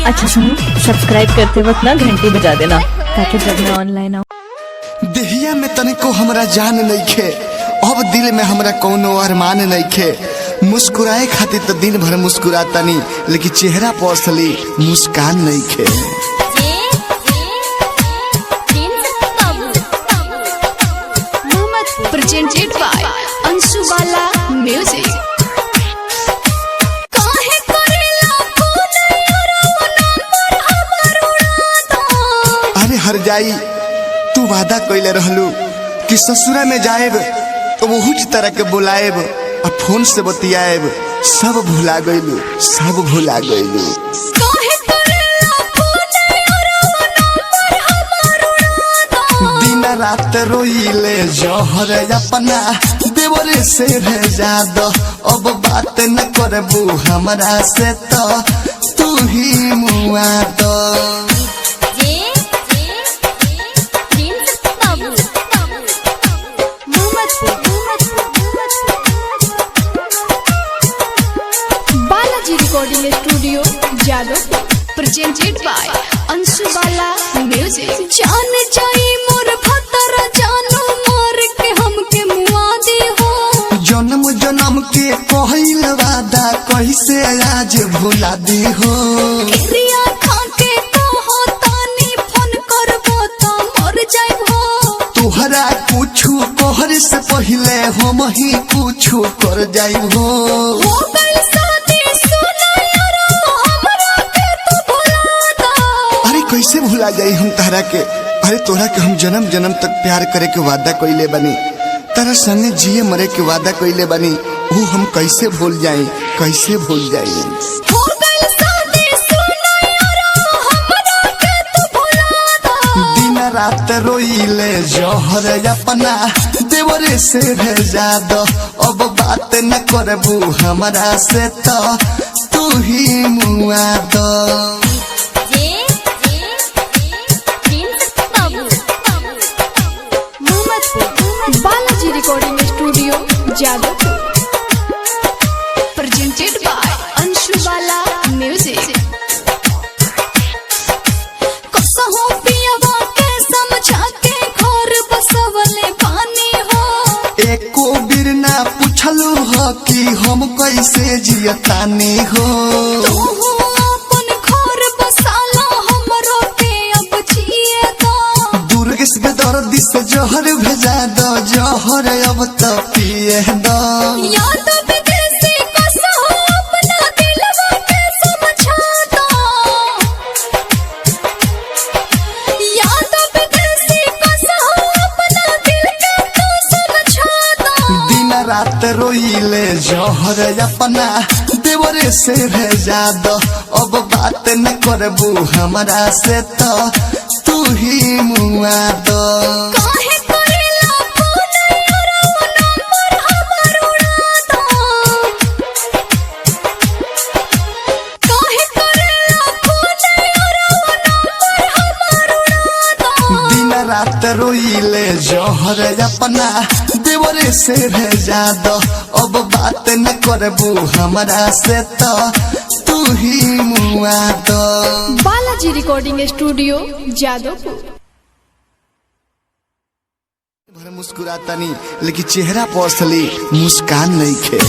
अच्छा सुनो, सब्सक्राइब करते वक्त ना घंटी बजा देना ताकि जब मैं ऑनलाइन आऊँ। देहिया में तनिको हमरा जान नइखे, अब दिल में हमरा कोनो अरमान नइखे। मुस्कुराए खातिर तो दिन भर मुस्कुरातानी, लेकिन चेहरा पर असली मुस्कान नइखे। Presented by Anshu Bala Music। अरे हर जाई, तू वादा कइले रहलू कि ससुरा में जाएब तो बहुत तरह के बुलाएब और फोन से बतियाएब। सब भुला गइलू, सब भुला गइलू। दिन रात रोइले जहर अपना देवरे से भेजा दो। अब बात न करबू हमरा से तो तू ही मुआ दो। Balaji recording studio Jadhav. Presented by Anshu Bala Music। जान जाई मोर भतरा जानू मार के हमके मुआ दी हो। जन्म जन्म के कहल वादा कैसे आज भुला दी हो। रिया खा के कहो तानी फोन करबो तो मर जाइबो। तुहरा कुछु कहर से पहले हम ही कुछु कर जाइबो। हो गई शादी सुना यारो हमरा के तू भुला दो। अरे कैसे भुला जाई हम तहरा के। अरे तोरा के हम जन्म जन्म तक प्यार करे के वादा कइले बनी, तारा संगे जिए मरे के वादा कइले बनी। वो हम कैसे भूल जाई, कैसे भूल जाई। हो गई शादी सुना यारो हमरा के तू भुला दो। दिन रात रोइले जहर अपना देवरे से भेजा दो। अब बात न करबू हमरा से तो तू ही मुआ दो। Balaji recording studio Jadhav. Presented by Anshu Bala Music। कसहो पियवा के समझा के घर बसवले पानी हो। एको बिर ना पूछलू हो कि हम कैसे जियतानी हो। तू अपन घर बसाला हमरो के अब जिए दो। दुर्गेश बेदर्दी से जहर भेजा दो, जहर अब तो पिए दो। याद विदेशी कसहो अपना दिलवा के समझा दो। याद विदेशी कसहो अपना दिल के तू समझा दो। दिन रात रोइले जहर अपना देवरे से भेजा दो। अब बात न करबू हमरा से तो तू ही मुआ दो। काहे करेला फोन यारो नंबर हमर उड़ा दो। काहे करेला फोन यारो नंबर हमर उड़ा दो। दिन रात रोइले जहर अपना देवरे से भेजा दो। अब बात न करबू हमरा से तो तू ही मुआ दो। Balaji recording studio Jadavpur. भर मुस्कुरातानी, लेकिन चेहरा पर असली मुस्कान नइखे।